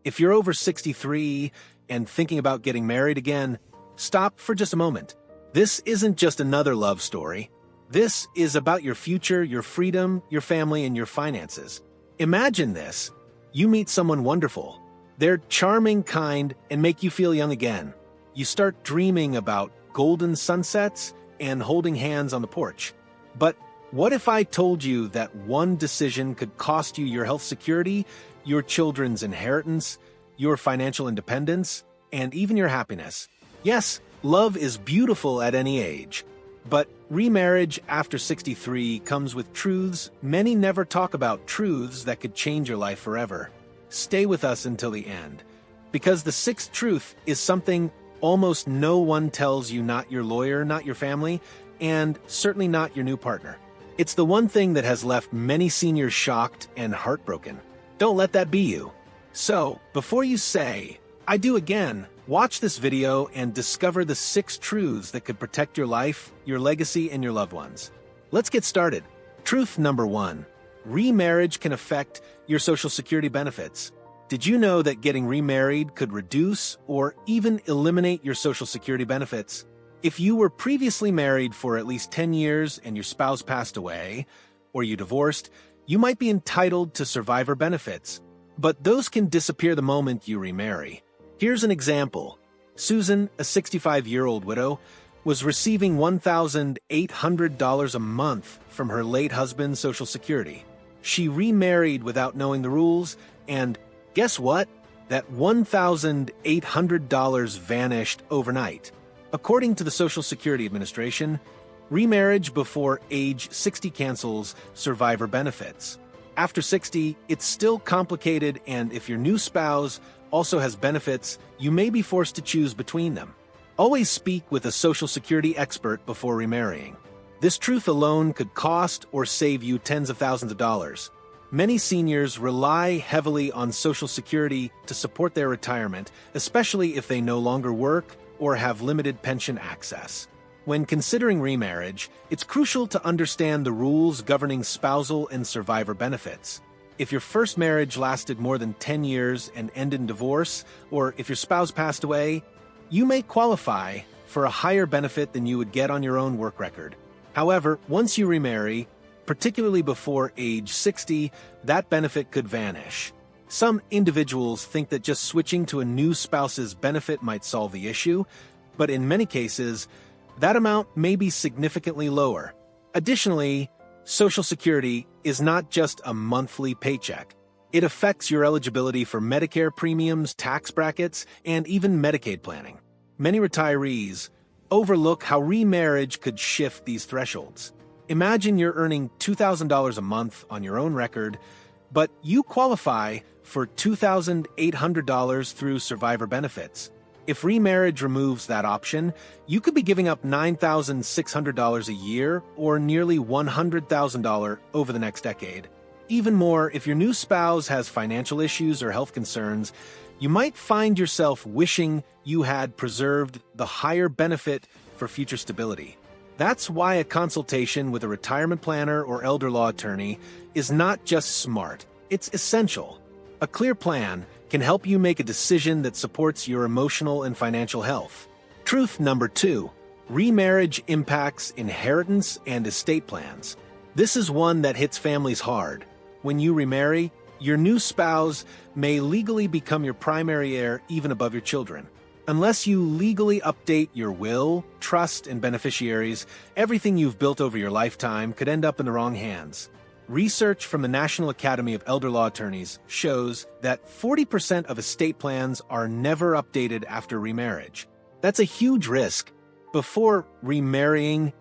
If you're over 63 and thinking about getting married again, stop for just a moment. This isn't just another love story. This is about your future, your freedom, your family, and your finances. Imagine this. You meet someone wonderful. They're charming, kind, and make you feel young again. You start dreaming about golden sunsets and holding hands on the porch. But what if I told you that one decision could cost you your health security, your children's inheritance, your financial independence, and even your happiness? Yes, love is beautiful at any age. But remarriage after 63 comes with truths many never talk about, truths that could change your life forever. Stay with us until the end, because the sixth truth is something almost no one tells you, not your lawyer, not your family, and certainly not your new partner. It's the one thing that has left many seniors shocked and heartbroken. Don't let that be you. So, before you say, "I do again," watch this video and discover the 6 truths that could protect your life, your legacy, and your loved ones. Let's get started. Truth number 1. Remarriage can affect your Social Security benefits. Did you know that getting remarried could reduce or even eliminate your Social Security benefits? If you were previously married for at least 10 years and your spouse passed away, or you divorced, you might be entitled to survivor benefits. But those can disappear the moment you remarry. Here's an example. Susan, a 65-year-old widow, was receiving $1,800 a month from her late husband's Social Security. She remarried without knowing the rules, and guess what? That $1,800 vanished overnight. According to the Social Security Administration, remarriage before age 60 cancels survivor benefits. After 60, it's still complicated, and if your new spouse also has benefits, you may be forced to choose between them. Always speak with a Social Security expert before remarrying. This truth alone could cost or save you tens of thousands of dollars. Many seniors rely heavily on Social Security to support their retirement, especially if they no longer work or have limited pension access. When considering remarriage, it's crucial to understand the rules governing spousal and survivor benefits. If your first marriage lasted more than 10 years and ended in divorce, or if your spouse passed away, you may qualify for a higher benefit than you would get on your own work record. However, once you remarry, particularly before age 60, that benefit could vanish. Some individuals think that just switching to a new spouse's benefit might solve the issue, but in many cases, that amount may be significantly lower. Additionally, Social Security is not just a monthly paycheck. It affects your eligibility for Medicare premiums, tax brackets, and even Medicaid planning. Many retirees overlook how remarriage could shift these thresholds. Imagine you're earning $2,000 a month on your own record, but you qualify for $2,800 through survivor benefits. If remarriage removes that option, you could be giving up $9,600 a year, or nearly $100,000 over the next decade. Even more, if your new spouse has financial issues or health concerns, you might find yourself wishing you had preserved the higher benefit for future stability. That's why a consultation with a retirement planner or elder law attorney is not just smart, it's essential. A clear plan can help you make a decision that supports your emotional and financial health. Truth number 2. Remarriage impacts inheritance and estate plans. This is one that hits families hard. When you remarry, your new spouse may legally become your primary heir even above your children. Unless you legally update your will, trust, and beneficiaries, everything you've built over your lifetime could end up in the wrong hands. Research from the National Academy of Elder Law Attorneys shows that 40% of estate plans are never updated after remarriage. That's a huge risk. Before remarrying,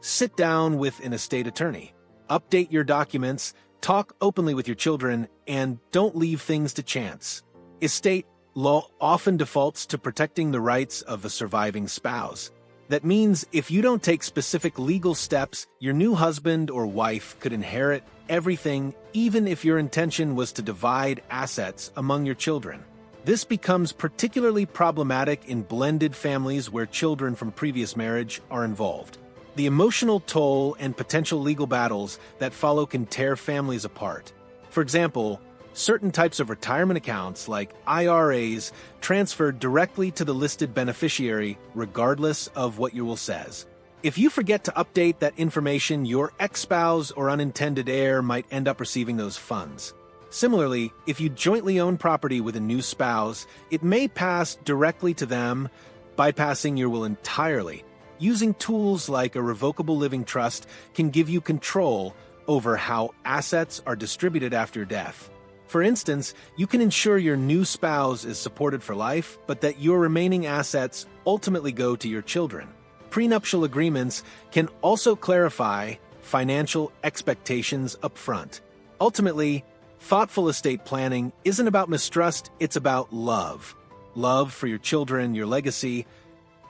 sit down with an estate attorney. Update your documents, talk openly with your children, and don't leave things to chance. Estate law often defaults to protecting the rights of the surviving spouse. That means if you don't take specific legal steps, your new husband or wife could inherit everything, even if your intention was to divide assets among your children. This becomes particularly problematic in blended families where children from previous marriage are involved. The emotional toll and potential legal battles that follow can tear families apart. For example, Certain types of retirement accounts, like IRAs, transfer directly to the listed beneficiary regardless of what your will says. If you forget to update that information, your ex-spouse or unintended heir might end up receiving those funds. Similarly, if you jointly own property with a new spouse, it may pass directly to them, bypassing your will entirely. Using tools like a revocable living trust can give you control over how assets are distributed after your death. For instance, you can ensure your new spouse is supported for life, but that your remaining assets ultimately go to your children. Prenuptial agreements can also clarify financial expectations up front. Ultimately, thoughtful estate planning isn't about mistrust, it's about love. Love for your children, your legacy,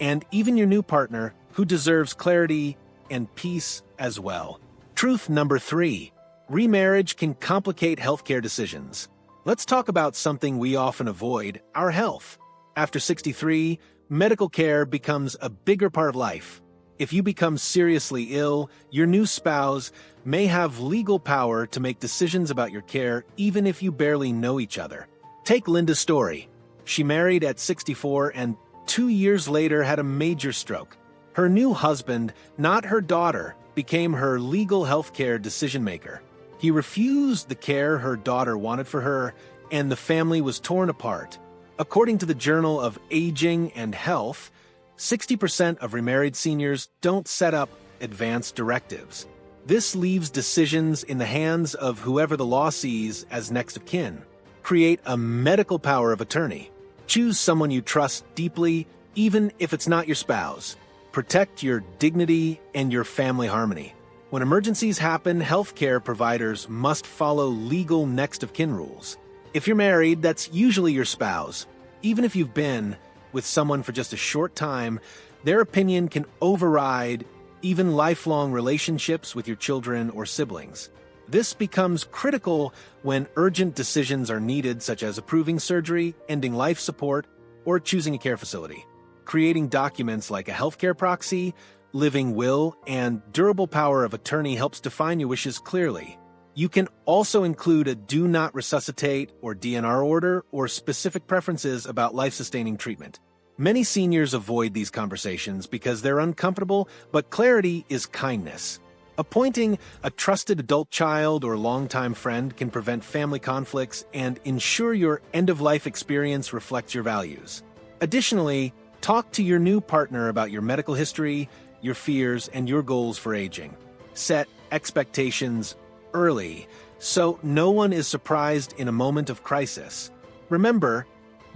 and even your new partner, who deserves clarity and peace as well. Truth number 3. Remarriage can complicate healthcare decisions. Let's talk about something we often avoid: our health. After 63, medical care becomes a bigger part of life. If you become seriously ill, your new spouse may have legal power to make decisions about your care even if you barely know each other. Take Linda's story. She married at 64 and 2 years later had a major stroke. Her new husband, not her daughter, became her legal healthcare decision-maker. He refused the care her daughter wanted for her, and the family was torn apart. According to the Journal of Aging and Health, 60% of remarried seniors don't set up advance directives. This leaves decisions in the hands of whoever the law sees as next of kin. Create a medical power of attorney. Choose someone you trust deeply, even if it's not your spouse. Protect your dignity and your family harmony. When emergencies happen, healthcare providers must follow legal next of kin rules. If you're married, that's usually your spouse. Even if you've been with someone for just a short time, their opinion can override even lifelong relationships with your children or siblings. This becomes critical when urgent decisions are needed, such as approving surgery, ending life support, or choosing a care facility. Creating documents like a healthcare proxy, living will, and durable power of attorney helps define your wishes clearly. You can also include a do not resuscitate or DNR order or specific preferences about life-sustaining treatment. Many seniors avoid these conversations because they're uncomfortable, but clarity is kindness. Appointing a trusted adult child or longtime friend can prevent family conflicts and ensure your end-of-life experience reflects your values. Additionally, talk to your new partner about your medical history, your fears, and your goals for aging. Set expectations early so no one is surprised in a moment of crisis. Remember,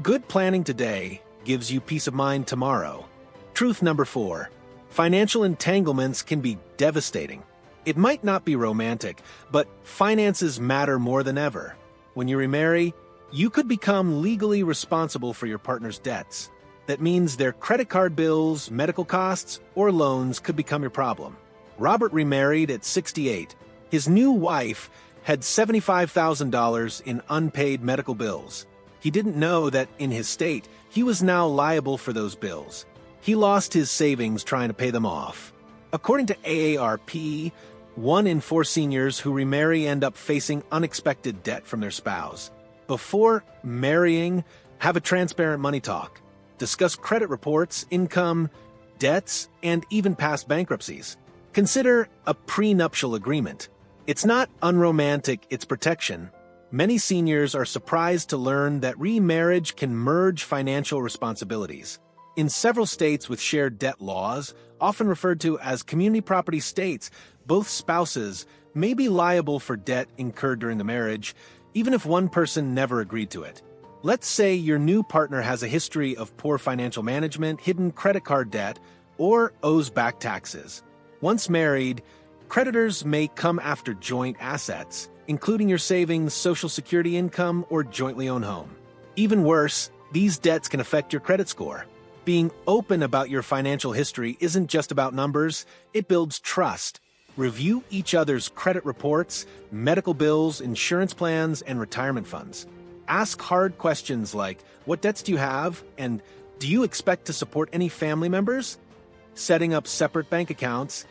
good planning today gives you peace of mind tomorrow. Truth number 4. Financial entanglements can be devastating. It might not be romantic, but finances matter more than ever. When you remarry, you could become legally responsible for your partner's debts. That means their credit card bills, medical costs, or loans could become your problem. Robert remarried at 68. His new wife had $75,000 in unpaid medical bills. He didn't know that in his state, he was now liable for those bills. He lost his savings trying to pay them off. According to AARP, 1 in 4 seniors who remarry end up facing unexpected debt from their spouse. Before marrying, have a transparent money talk. Discuss credit reports, income, debts, and even past bankruptcies. Consider a prenuptial agreement. It's not unromantic, it's protection. Many seniors are surprised to learn that remarriage can merge financial responsibilities. In several states with shared debt laws, often referred to as community property states, both spouses may be liable for debt incurred during the marriage, even if one person never agreed to it. Let's say your new partner has a history of poor financial management, hidden credit card debt, or owes back taxes. Once married, creditors may come after joint assets, including your savings, Social Security income, or jointly owned home. Even worse, these debts can affect your credit score. Being open about your financial history isn't just about numbers, it builds trust. Review each other's credit reports, medical bills, insurance plans, and retirement funds. Ask hard questions like, what debts do you have? And do you expect to support any family members? Setting up separate bank accounts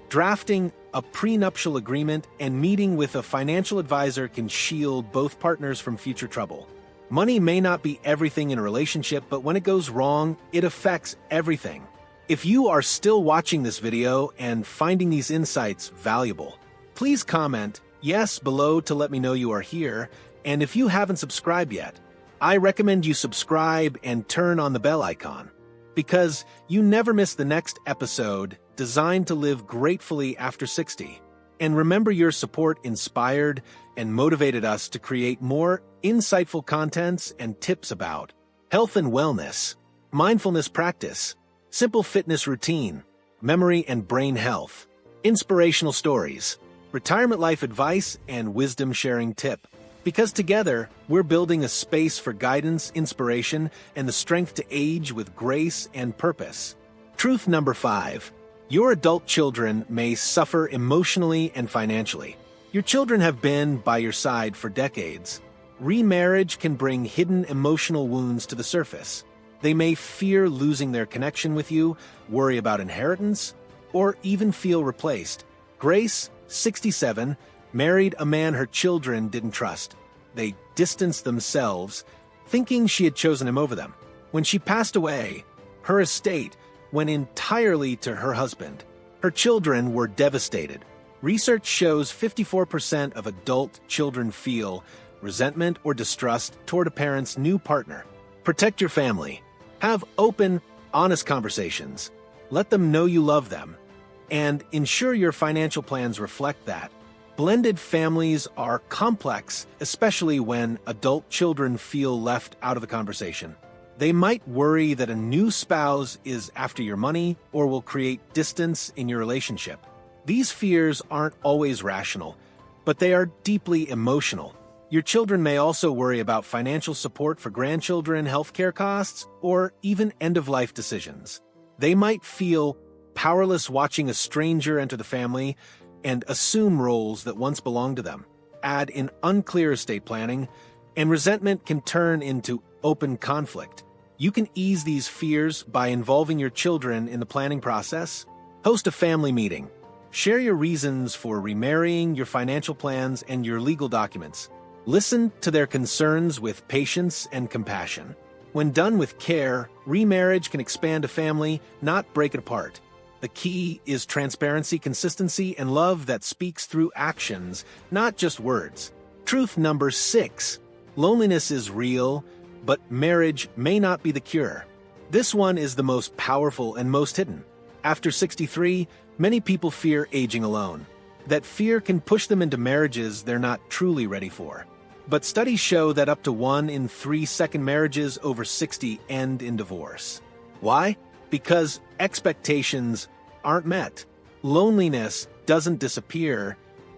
Drafting a prenuptial agreement and meeting with a financial advisor can shield both partners from future trouble. Money may not be everything in a relationship, but when it goes wrong, it affects everything. If you are still watching this video and finding these insights valuable, please comment yes below to let me know you are here, and if you haven't subscribed yet, I recommend you subscribe and turn on the bell icon, because you never miss the next episode designed to live gratefully after 60. And remember, your support inspired and motivated us to create more insightful contents and tips about health and wellness, mindfulness practice, simple fitness routine, memory and brain health, inspirational stories, retirement life advice, and wisdom sharing tip. Because together, we're building a space for guidance, inspiration, and the strength to age with grace and purpose. Truth number 5. Your adult children may suffer emotionally and financially. Your children have been by your side for decades. Remarriage can bring hidden emotional wounds to the surface. They may fear losing their connection with you, worry about inheritance, or even feel replaced. Grace, 67, married a man her children didn't trust. They distanced themselves, thinking she had chosen him over them. When she passed away, her estate went entirely to her husband. Her children were devastated. Research shows 54% of adult children feel resentment or distrust toward a parent's new partner. Protect your family. Have open, honest conversations. Let them know you love them. And ensure your financial plans reflect that. Blended families are complex, especially when adult children feel left out of the conversation. They might worry that a new spouse is after your money or will create distance in your relationship. These fears aren't always rational, but they are deeply emotional. Your children may also worry about financial support for grandchildren, healthcare costs, or even end-of-life decisions. They might feel powerless watching a stranger enter the family and assume roles that once belonged to them. Add in unclear estate planning, and resentment can turn into open conflict. You can ease these fears by involving your children in the planning process. Host a family meeting. Share your reasons for remarrying, your financial plans, and your legal documents. Listen to their concerns with patience and compassion. When done with care, remarriage can expand a family, not break it apart. The key is transparency, consistency, and love that speaks through actions, not just words. Truth number 6. Loneliness is real, but marriage may not be the cure. This one is the most powerful and most hidden. After 63, many people fear aging alone. That fear can push them into marriages they're not truly ready for. But studies show that up to 1 in 3 second marriages over 60 end in divorce. Why? Because expectations aren't met. Loneliness doesn't disappear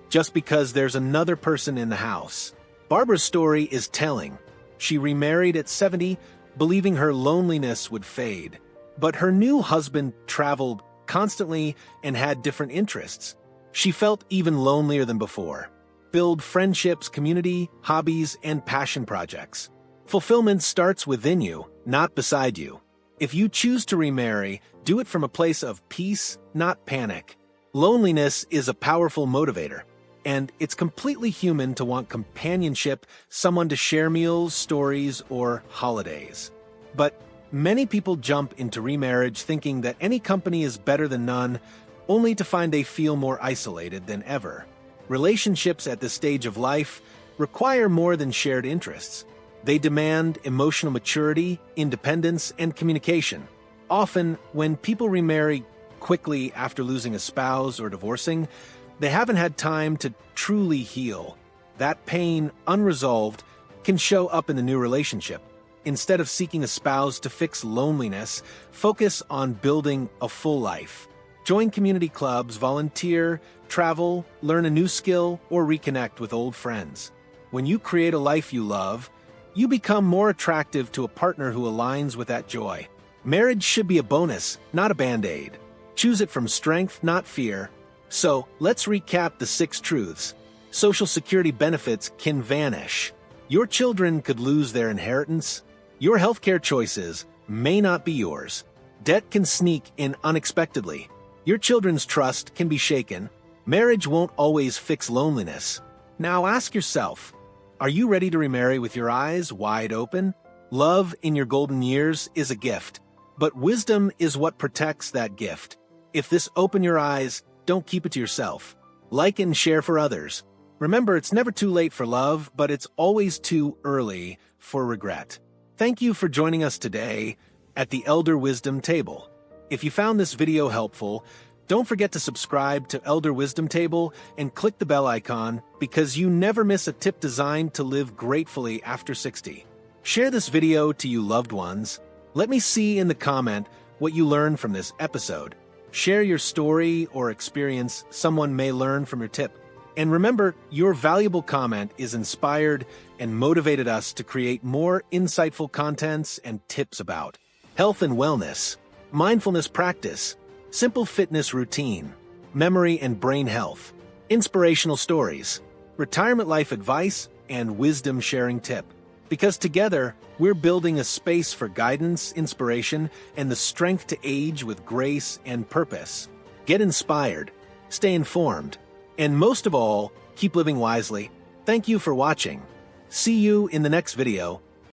just because there's another person in the house. Barbara's story is telling. She remarried at 70, believing her loneliness would fade. But her new husband traveled constantly and had different interests. She felt even lonelier than before. Build friendships, community, hobbies, and passion projects. Fulfillment starts within you, not beside you. If you choose to remarry, do it from a place of peace, not panic. Loneliness is a powerful motivator, and it's completely human to want companionship, someone to share meals, stories, or holidays. But many people jump into remarriage thinking that any company is better than none, only to find they feel more isolated than ever. Relationships at this stage of life require more than shared interests. They demand emotional maturity, independence, and communication. Often, when people remarry quickly after losing a spouse or divorcing, they haven't had time to truly heal. That pain, unresolved, can show up in the new relationship. Instead of seeking a spouse to fix loneliness, focus on building a full life. Join community clubs, volunteer, travel, learn a new skill, or reconnect with old friends. When you create a life you love, you become more attractive to a partner who aligns with that joy. Marriage should be a bonus, not a band-aid. Choose it from strength, not fear. So, let's recap the 6 truths. Social Security benefits can vanish. Your children could lose their inheritance. Your healthcare choices may not be yours. Debt can sneak in unexpectedly. Your children's trust can be shaken. Marriage won't always fix loneliness. Now ask yourself, are you ready to remarry with your eyes wide open? Love in your golden years is a gift, but wisdom is what protects that gift. If this opened your eyes, don't keep it to yourself. Like and share for others. Remember, it's never too late for love, but it's always too early for regret. Thank you for joining us today at the Elder Wisdom Table. If you found this video helpful, don't forget to subscribe to Elder Wisdom Table and click the bell icon because you never miss a tip designed to live gratefully after 60. Share this video to your loved ones. Let me see in the comment what you learned from this episode. Share your story or experience someone may learn from your tip. And remember, your valuable comment is inspired and motivated us to create more insightful contents and tips about health and wellness, mindfulness practice, simple fitness routine, memory and brain health, inspirational stories, retirement life advice, and wisdom sharing tip. Because together, we're building a space for guidance, inspiration, and the strength to age with grace and purpose. Get inspired, stay informed, and most of all, keep living wisely. Thank you for watching. See you in the next video.